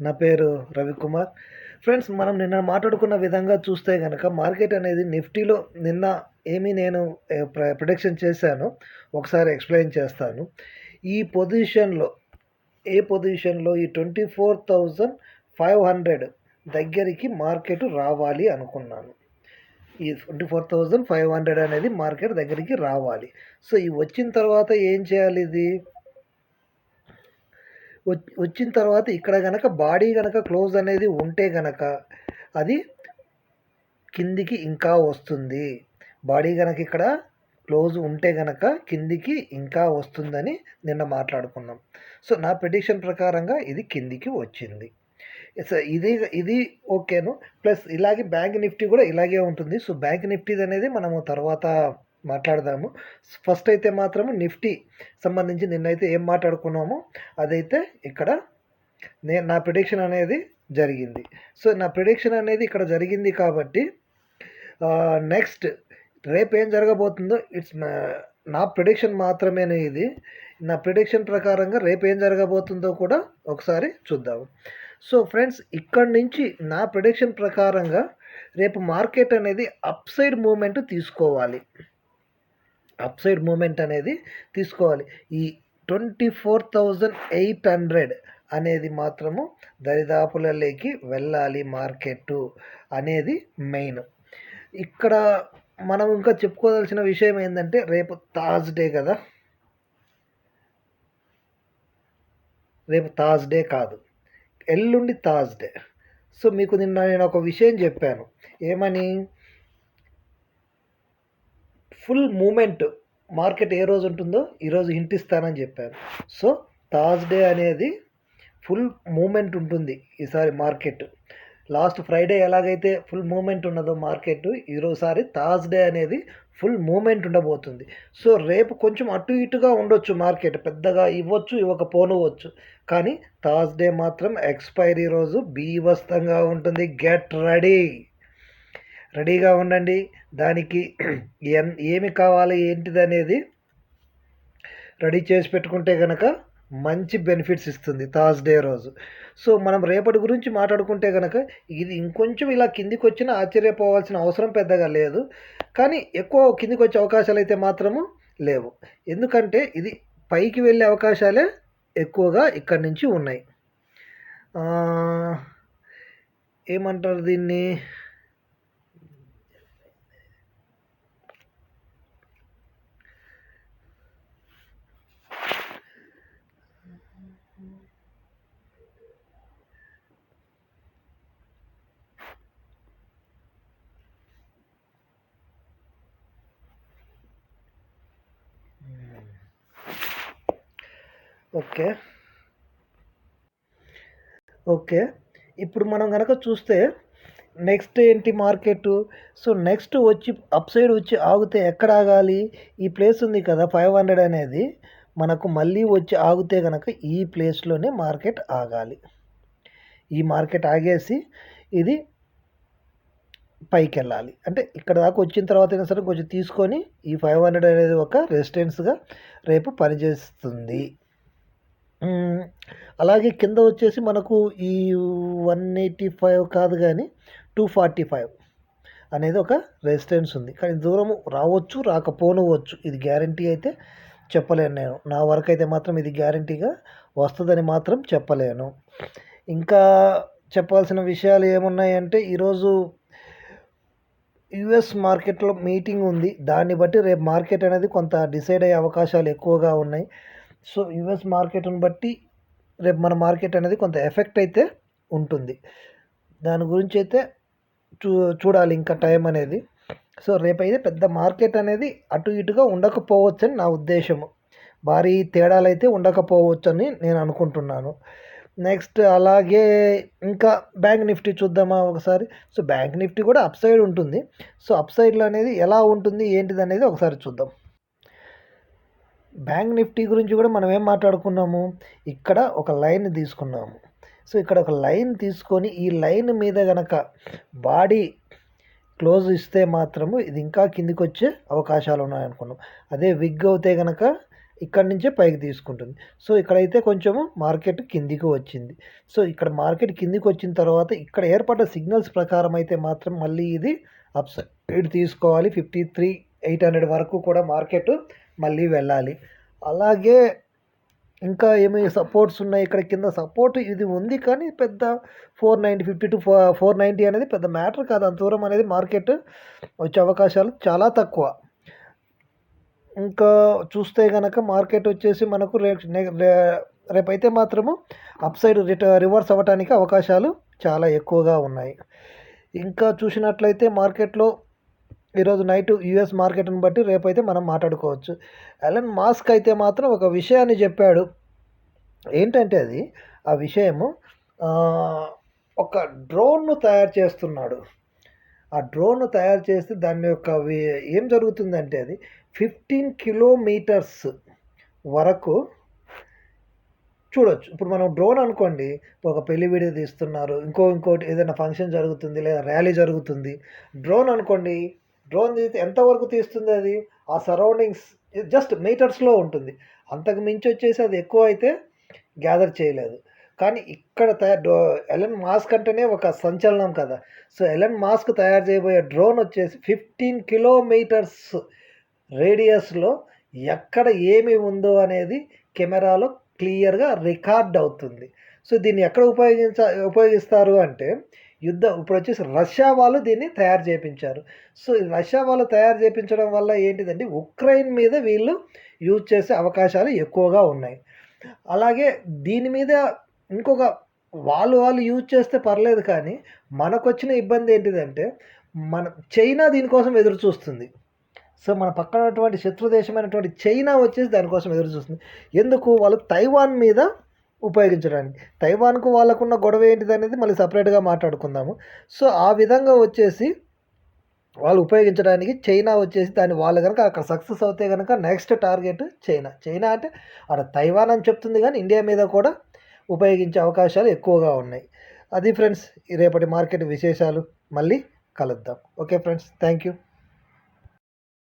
నా పేరు రవికుమార్. ఫ్రెండ్స్, మనం నిన్న మాట్లాడుకున్న విధంగా చూస్తే గనక మార్కెట్ అనేది నిఫ్టీలో నిన్న నేను ప్రిడిక్షన్ చేశాను. ఒకసారి ఎక్స్‌ప్లెయిన్ చేస్తాను. ఈ పొజిషన్‌లో ఈ 24,500 దగ్గరికి మార్కెట్ రావాలి అనుకున్నాను. ఈ 24,500 అనేది మార్కెట్ దగ్గరికి రావాలి. సో, ఈ వచ్చిన తర్వాత ఏం చేయాలి ఇది? వచ్చిన తర్వాత ఇక్కడ గనక బాడీ గనక క్లోజ్ అనేది ఉంటే గనక అది కిందికి ఇంకా వస్తుంది. బాడీ గనక ఇక్కడ క్లోజ్ ఉంటే గనక కిందికి ఇంకా వస్తుందని నిన్న మాట్లాడుకున్నాం. సో, నా ప్రిడిక్షన్ ప్రకారంగా ఇది కిందికి వచ్చింది. సో, ఇది ఓకేను. ప్లస్ ఇలాగే బ్యాంక్ నిఫ్టీ కూడా ఇలాగే ఉంటుంది. సో, బ్యాంక్ నిఫ్టీది అనేది మనము తర్వాత మాట్లాడదాము. ఫస్ట్ అయితే మాత్రము నిఫ్టీ సంబంధించి నిన్నైతే ఏం మాట్లాడుకున్నామో అదైతే ఇక్కడ నా ప్రిడిక్షన్ అనేది జరిగింది. సో, నా ప్రిడిక్షన్ అనేది ఇక్కడ జరిగింది కాబట్టి నెక్స్ట్ రేపు ఏం జరగబోతుందో నా ప్రిడిక్షన్ మాత్రమేనే ఇది. నా ప్రిడిక్షన్ ప్రకారంగా రేపు ఏం జరగబోతుందో కూడా ఒకసారి చూద్దాము. సో ఫ్రెండ్స్, ఇక్కడి నుంచి నా ప్రిడిక్షన్ ప్రకారంగా రేపు మార్కెట్ అనేది అప్ సైడ్ మూమెంట్ తీసుకోవాలి. ఈ 24,800 అనేది మాత్రము దరిదాపులలోకి వెళ్ళాలి మార్కెట్ అనేది మెయిన్. ఇక్కడ మనం ఇంకా చెప్పుకోవాల్సిన విషయం ఏంటంటే రేపు థర్స్డే కదా, రేపు థర్స్డే కాదు, ఎల్లుండి థర్స్డే. సో మీకు నిన్న నేను ఒక విషయం చెప్పాను. ఏమని? ఫుల్ మూమెంట్ మార్కెట్ ఏ రోజు ఉంటుందో ఈరోజు హింట్ ఇస్తానని చెప్పాను. సో థర్స్డే అనేది ఫుల్ మూమెంట్ ఉంటుంది ఈసారి మార్కెట్. లాస్ట్ ఫ్రైడే ఎలాగైతే ఫుల్ మూమెంట్ ఉన్నదో మార్కెట్, ఈరోజుసారి థర్స్డే అనేది ఫుల్ మూమెంట్ ఉండబోతుంది. సో రేపు కొంచెం అటు ఇటుగా ఉండొచ్చు మార్కెట్, పెద్దగా ఇవ్వచ్చు ఇవ్వకపోనవచ్చు, కానీ థర్స్డే మాత్రం ఎక్స్పైరీ రోజు బీభత్సంగా ఉంటుంది. గెట్ రెడీగా ఉండండి. దానికి ఏమి కావాలి ఏంటిది అనేది రెడీ చేసి పెట్టుకుంటే కనుక మంచి బెనిఫిట్స్ ఇస్తుంది థర్స్డే రోజు. సో మనం రేపటి గురించి మాట్లాడుకుంటే కనుక ఇది ఇంకొంచెం ఇలా కిందికి వచ్చినా ఆశ్చర్యపోవాల్సిన అవసరం పెద్దగా లేదు, కానీ ఎక్కువ కిందికి వచ్చే అవకాశాలు అయితే మాత్రము లేవు. ఎందుకంటే ఇది పైకి వెళ్ళే అవకాశాలే ఎక్కువగా ఇక్కడి నుంచి ఉన్నాయి. ఏమంటారు దీన్ని? ఓకే, ఇప్పుడు మనం కనుక చూస్తే నెక్స్ట్ ఏంటి మార్కెట్? సో నెక్స్ట్ వచ్చి అప్ సైడ్ వచ్చి ఆగితే ఎక్కడ ఆగాలి? ఈ ప్లేస్ ఉంది కదా 500 అనేది, మనకు మళ్ళీ వచ్చి ఆగితే కనుక ఈ ప్లేస్లోనే మార్కెట్ ఆగాలి. ఈ మార్కెట్ ఆగేసి ఇది పైకి వెళ్ళాలి. అంటే ఇక్కడ దాకా వచ్చిన తర్వాత అయినా సరే కొంచెం తీసుకొని ఈ 500 అనేది ఒక రెసిస్టెన్స్గా రేపు పనిచేస్తుంది. అలాగే కింద వచ్చేసి మనకు ఈ 185 కాదు కానీ 245 అనేది ఒక రెసిస్టెన్స్ ఉంది. కానీ దూరము రావచ్చు రాకపోనవచ్చు, ఇది గ్యారంటీ అయితే చెప్పలేను నేను. నా వరకు అయితే మాత్రం ఇది గ్యారంటీగా వస్తుందని మాత్రం చెప్పలేను. ఇంకా చెప్పాల్సిన విషయాలు ఏమున్నాయంటే ఈరోజు యుఎస్ మార్కెట్లో మీటింగ్ ఉంది. దాన్ని బట్టి రేపు మార్కెట్ అనేది కొంత డిసైడ్ అయ్యే అవకాశాలు ఎక్కువగా ఉన్నాయి. సో యుఎస్ మార్కెట్ని బట్టి రేపు మన మార్కెట్ అనేది కొంత ఎఫెక్ట్ అయితే ఉంటుంది. దాని గురించి అయితే చూడాలి ఇంకా టైం అనేది. సో రేపైతే పెద్ద మార్కెట్ అనేది అటు ఇటుగా ఉండకపోవచ్చు అని నా ఉద్దేశము. భారీ తేడాలు అయితే ఉండకపోవచ్చు అని నేను అనుకుంటున్నాను. నెక్స్ట్ అలాగే ఇంకా బ్యాంక్ నిఫ్టీ చూద్దామా ఒకసారి. సో బ్యాంక్ నిఫ్టీ కూడా అప్ సైడ్ ఉంటుంది. సో అప్ సైడ్లో అనేది ఎలా ఉంటుంది ఏంటిది అనేది ఒకసారి చూద్దాం. బ్యాంక్ నిఫ్టీ గురించి కూడా మనం ఏం మాట్లాడుకున్నాము? ఇక్కడ ఒక లైన్ తీసుకున్నాము. సో ఇక్కడ ఒక లైన్ తీసుకొని ఈ లైన్ మీద కనుక బాడీ క్లోజ్ ఇస్తే మాత్రము ఇది ఇంకా కిందికి వచ్చే అవకాశాలు ఉన్నాయనుకున్నాం. అదే విగ్ అవుతే కనుక ఇక్కడి నుంచే పైకి తీసుకుంటుంది. సో, ఇక్కడైతే కొంచెము మార్కెట్ కిందికి వచ్చింది. సో, ఇక్కడ మార్కెట్ కిందికి వచ్చిన తర్వాత ఇక్కడ ఏర్పడ్డ సిగ్నల్స్ ప్రకారం అయితే మాత్రం మళ్ళీ ఇది అప్ సైడ్ తీసుకోవాలి. 53,800 వరకు కూడా మార్కెట్ మళ్ళీ వెళ్ళాలి. అలాగే ఇంకా ఏమి సపోర్ట్స్ ఉన్నాయి ఇక్కడ కింద సపోర్ట్ ఇది ఉంది కానీ పెద్ద 490 అనేది పెద్ద మ్యాటర్ కాదు. అంత దూరం అనేది మార్కెట్ వచ్చే అవకాశాలు చాలా తక్కువ. ఇంకా చూస్తే గనక మార్కెట్ వచ్చేసి మనకు రేపైతే మాత్రము అప్ సైడ్ రివర్స్ అవ్వటానికి అవకాశాలు చాలా ఎక్కువగా ఉన్నాయి. ఇంకా చూసినట్లయితే మార్కెట్‌లో ఈరోజు నైట్ యూఎస్ మార్కెట్‌ని బట్టి రేపైతే మనం మాట్లాడుకోవచ్చు. ఎలన్ మాస్క్ అయితే మాత్రం ఒక విషయాన్ని చెప్పాడు. ఏంటంటే అది ఆ విషయము ఒక డ్రోన్‌ను తయారు చేస్తున్నాడు. ఆ డ్రోన్‌ను తయారు చేసి దాని యొక్క ఏం జరుగుతుందంటే అది 15 కిలోమీటర్స్ వరకు చూడొచ్చు. ఇప్పుడు మనం డ్రోన్ అనుకోండి, ఒక పెళ్లి వీడియో తీస్తున్నారు. ఇంకోటి ఏదైనా ఫంక్షన్ జరుగుతుంది లేదా ర్యాలీ జరుగుతుంది. డ్రోన్ అనుకోండి, డ్రోన్ తీస్తే ఎంతవరకు తీస్తుంది అది? ఆ సరౌండింగ్స్ జస్ట్ మీటర్స్‌లో ఉంటుంది. అంతకు మించి వచ్చేసి అది ఎక్కువ అయితే గ్యాదర్ చేయలేదు. కానీ ఇక్కడ ఎలన్ మాస్క్ అంటేనే ఒక సంచలనం కదా! సో, ఎలన్ మాస్క్ తయారు చేయబోయే డ్రోన్ వచ్చేసి 15 కిలోమీటర్స్ రేడియస్‌లో ఎక్కడ ఏమి ఉందో అనేది కెమెరాలో క్లియర్‌గా రికార్డ్ అవుతుంది. సో, దీన్ని ఎక్కడ ఉపయోగిస్తారు అంటే ఇప్పుడొచ్చేసి రష్యా వాళ్ళు దీన్ని తయారు చేపించారు. సో, ఈ రష్యా వాళ్ళు తయారు చేపించడం వల్ల ఏంటిదంటే ఉక్రెయిన్ మీద వీళ్ళు యూజ్ చేసే అవకాశాలు ఎక్కువగా ఉన్నాయి. అలాగే దీని మీద ఇంకొక వాళ్ళు యూజ్ చేస్తే పర్లేదు కానీ మనకొచ్చిన ఇబ్బంది ఏంటిదంటే చైనా దీనికోసం ఎదురు చూస్తుంది. సో, మన పక్కన ఉన్నటువంటి శత్రు దేశమైనటువంటి చైనా వచ్చేసి దానికోసం ఎదురు చూస్తుంది. ఎందుకు? వాళ్ళు తైవాన్ మీద ఉపయోగించడానికి. తైవాన్‌కు వాళ్ళకున్న గొడవ ఏంటిదనేది మళ్ళీ సెపరేట్‌గా మాట్లాడుకుందాము. సో, ఆ విధంగా వచ్చేసి వాళ్ళు ఉపయోగించడానికి చైనా వచ్చేసి వాళ్ళు గనక అక్కడ సక్సెస్ అవుతే గనక నెక్స్ట్ టార్గెట్ చైనా. చైనా అంటే అక్కడ తైవాన్ అని చెప్తుంది కానీ ఇండియా మీద కూడా ఉపయోగించే అవకాశాలు ఎక్కువగా ఉన్నాయి. అది ఫ్రెండ్స్ రేపటి మార్కెట్ విశేషాలు. మళ్ళీ కలుద్దాం. Okay friends. Thank you.